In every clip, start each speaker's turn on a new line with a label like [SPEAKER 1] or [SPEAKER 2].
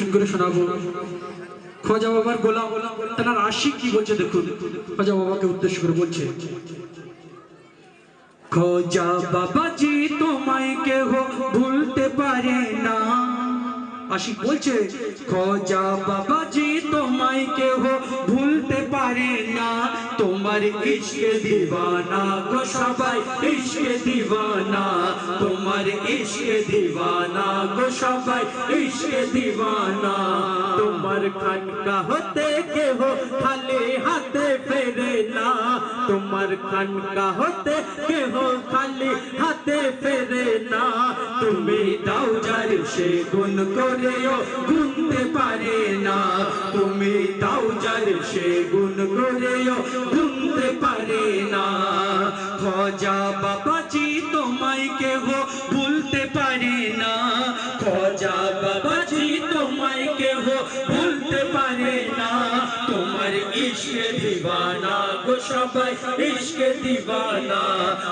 [SPEAKER 1] পরিবেশন করে শোনাবো। খাজা বাবার গোলাম তার আশিক কি বলছে দেখুন। খাজা বাবাকে উদ্দেশ্য করে বলছে, খাজা বাবাজি তোমায় কেহ ভুলতে পারে না। আশিক বলছে, খাজা বাবাজি তোমায় কেহ ভুলতে পারে না। তোমার ইশকে দিওয়ানা গো সবাই ইশকে দিওয়ানা। তোমার ইশকে দিওয়ানা গো সবাই ইশকে দিওয়ানা। তোমার খানকা হতে কেহ খালি হাতে ফেরে না। তোমার খানকা হতে কেহ খালি হাতে ফেরে না। তুমি দাও যার সে গুণ করেও গুনতে পারে না। তুমি দাও যার সে গুণ করেও গুনতে পারে না। খাজা বাবাজি তোমায় কেহ ভুলতে পারে না। খাজা বাবাজি তোমায় কেহ ভুলতে পারে না। তোমার ইশকে দিওয়ানা গো সবাই ইশকে দিওয়ানা।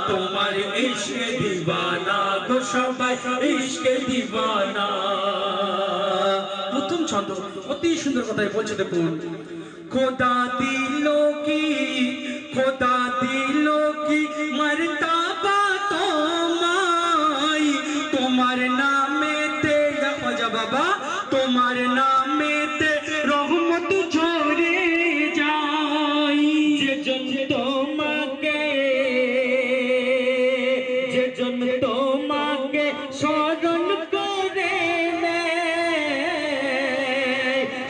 [SPEAKER 1] তোমার ইশকে দিওয়ানা গো সবাই ইশকে দিওয়ানা। প্রথম ছন্দ অতি সুন্দর কথাই বলছে দেখুন। খোদা দিল কি, খোদা দিল কি মর্তবা তোমায়। তোমার নামেতে খাজা বাবা তোমার নামেতে রহমত ঝরে যায়। যে জন তোমাকে, যে জন তোমাকে স্মরণ করে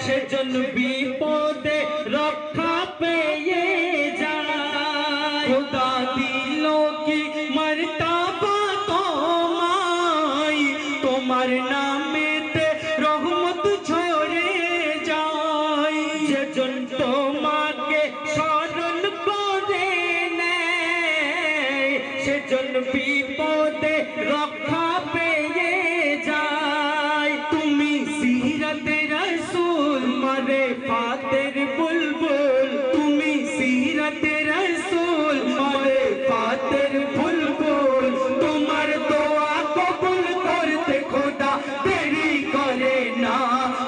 [SPEAKER 1] সেজন বিপদে রক্ষা পেয়ে যায়। খোদা দিল কি মর্তবা তোমায়। তোমার নামেতে রহমত ঝরে যায়। যেজন তোমাকে স্মরণ করে সেজন বিপদে রক্ষা পেয়ে যায়। তুমি সিরাতে রাসূল মারে ফাতের বুলবুল। তুমি সিরাতে রাসূল মারে ফাতের বুলবুল। তোমার দোয়া কবুল করতে খোদা দেরি করে না।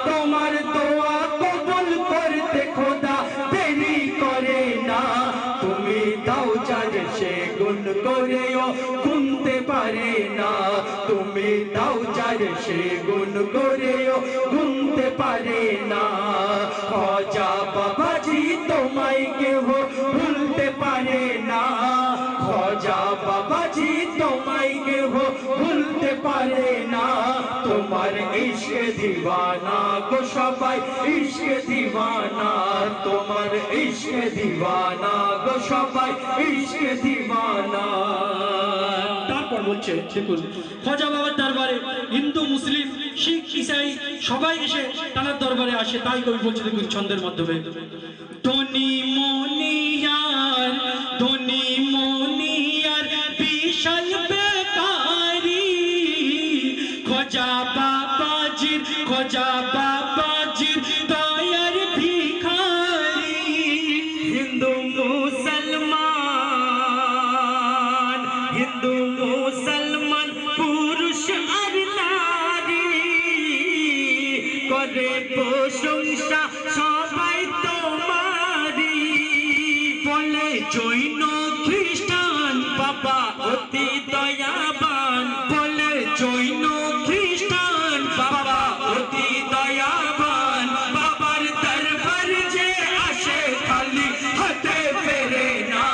[SPEAKER 1] তোমার দোয়া কবুল করতে খোদা দেরি করে না। তুমি দাও যার সে গুণ করেও গুনতে পারে না। তুমি দাও যার সে গুণ করেও গুনতে পারে না। খাজা বাবাজি তোমায় কেহ ভুলতে পারে না। খাজা বাবাজি তোমায় কেহ ভুলতে পারে না। তোমার ইশকে দিওয়ানা গো সবাই ইশকে দিওয়ানা। তোমার ইশকে দিওয়ানা গো সবাই ইশকে দিওয়ানা। তারপর বলছে দেখুন, খাজা বাবার দরবারে হিন্দু মুসলিম শিখ ইসাই সবাই এসে তার দরবারে আসে। তাই কবি বলছে দেখুন ছন্দের মাধ্যমে, ধনী মনিয়ার, ধনী মনিয়ার বিশাল বেকারি। খাজা বাবাজির, খাজা বাবাজির দয়ার ভিখারি। হিন্দু মুসলমান, হিন্দু মুসলমান পুরুষ আর নারী করে প্রশংসা সবাই তোমারি। বলে জৈন খ্রিস্টান বাবা অতি দয়াবান। বলে জৈন খ্রিস্টান বাবা অতি দয়াবান। বাবার দরবার যে আসে খালি হাতে ফেরে না।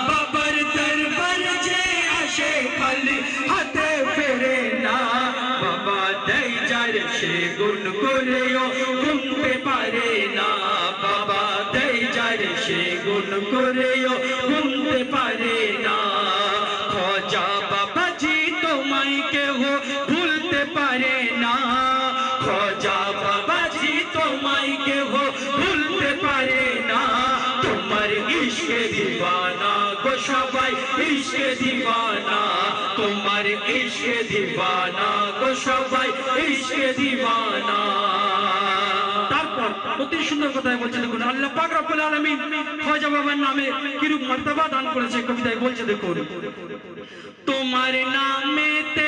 [SPEAKER 1] বাবার দরবার যে আসে খালি হাতে ফেরে না। বাবা দেয় যার সে গুণ করেও গুনতে পারে না। বাবা দেয় যার সে গুণ করেও গুনতে পারে না। খাজা বাবাজি তোমায় কেহ ভুলতে পারে না। খাজা বাবাজি তোমায় কেহ ভুলতে পারে না। তোমার ইশকে দিওয়ানা গো সবাই ইশকে দিওয়ানা। তোমার ইশকে দিওয়ানা গো সবাই ইশকে দিওয়ানা। তারপর অতি সুন্দর কথায় বলছে দেখুন, আল্লাহ পাক রব্বুল আলামিন খাজা বাবার নামে কিরূপ মর্তবা দান করেছে কবিতায় বলছে দেখুন। তোমার নামেতে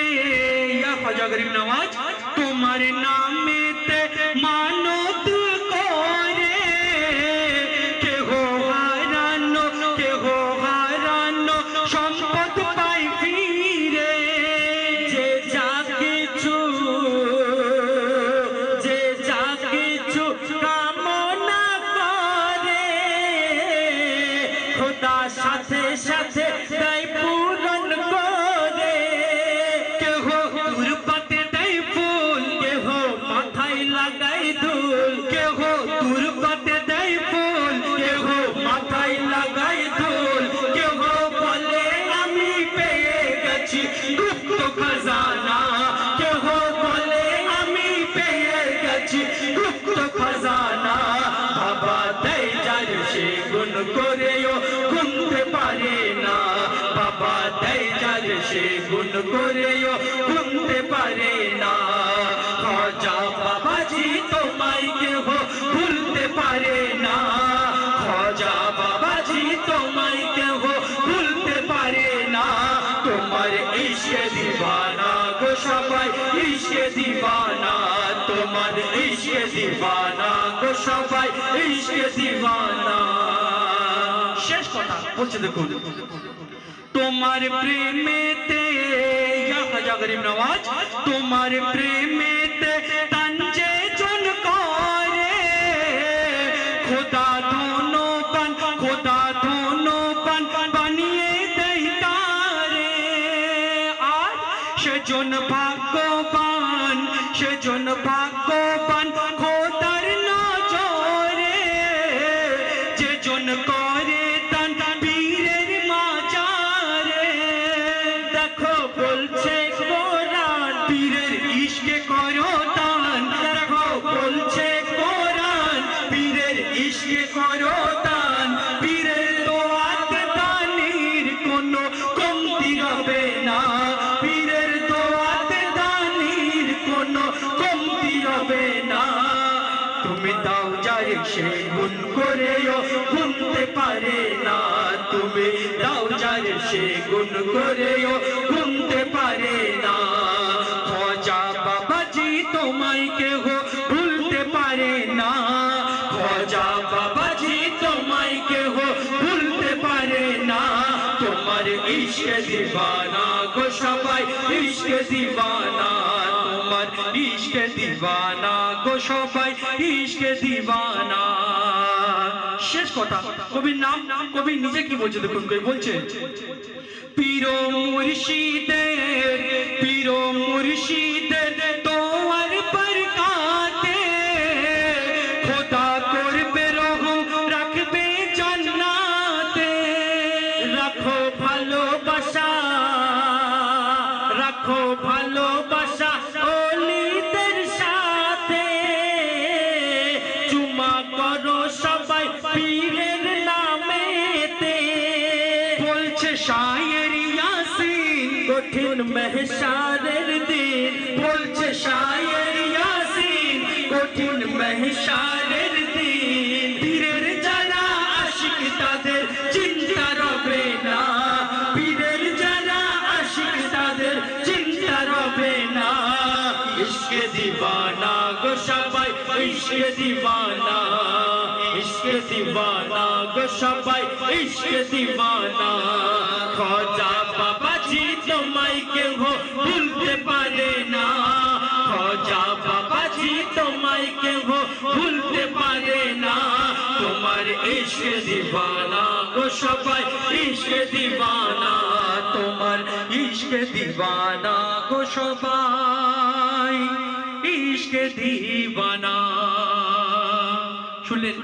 [SPEAKER 1] ইয়া খাজা গরিব নওয়াজ, তোমার নামেতে মা লাগাই ধুল, কেহ তুরবাতে দেয় ফুল, কেহ মাথায় লাগাই ধুল, কেহ বলে আমি পেয়ে গেছি গুপ্ত খাজানা, কেহ বলে আমি পেয়ে গেছি গুপ্ত খাজানা। বাবা দেয় যার সে গুণ করেও গুনতে পারে না, বাবা দেয় যার সে গুণ করেও গুনতে পারে না। খাজা বাবাজি তোমায় কেহ ভুলতে পারে না, খাজা বাবাজি তোমায় কেহ ভুলতে পারে না। তোমার ইশকে দিওয়ানা গো সবাই ইশকে দিওয়ানা, তোমার ইশকে দিওয়ানা গো সবাই ইশকে দিওয়ানা। শেষ কথা বলছে দেখুন, তোমার প্রেমেতে ইয়া খাজা গরিব নওয়াজ, তোমার প্রেমেতে তন যে জন করে, খোদা দোনো বন, খোদা দোনো বন বানিয়ে দেয় তারে। আর সেজন ভাগ্যবান, সেজন ভাগ্যবান খোদার নজরে, যেজন করে দান পীরের মাজারে। দেখো বলছে কোরআন পীরের ইশকে করো দান, দেখো বলছে কোরআন পীরের ইশকে করো দান। পীরের দোয়াতে দানির কোনো কমতি হবে না, পীরের দোয়াতে দানির কোনো কমতি হবে না। তুমি দাও যার সে গুণ করেও গুনতে পারে না, তুমি দাও যার সে গুণ করেও গুনতে পারে না। খাজা বাবাজি তোমায় কেহ ভুলতে পারে না, খাজা বাবাজি তোমায় কেহ ভুলতে পারে না। তোমার ইশকে দিওয়ানা গো সবাই ইশকে দিওয়ানা, তোমার ইশকে দিওয়ানা গো সবাই ইশকে দিওয়ানা। শেষ কথা কবির নাম, কবি নিজে কি বলছে দেখুন, কবি বলছে পীর মুর্শিদের, পীর মুর্শিদের তোমার বরকাতে খোদা করবে রহম রাখবে জান্নাতে। রাখো ভালোবাসা, রাখো ভালোবাসা ওলিদের সাথে, চুমা করো সবাই পীরের নামেতে। বলছে শায়ের ইয়াসিন কঠিন মেহশারের দিন, বলছে শায়ের ইয়াসিন কঠিন মেহশারের দিন। পীরের যারা আশিক তাদের চিন্তা রবে না, পীরের যারা আশিক তাদের চিন্তা রবে না। ইশকে দিওয়ানা গো সবাই ইশকে দিওয়ানা, ইশকে দিওয়ানা গো সবাই ইশকে দিওয়ানা। খাজা বাবাজি তোমায় কেহ ভুলতে পারে না, খাজা বাবাজি তোমায় কেহ ভুলতে পারে না। তোমার ইশকে দিওয়ানা গো সবাই ইশকে দিওয়ানা, তোমার ইশকে দিওয়ানা গো সবাই ইশকে দিওয়ানা। শুনলেন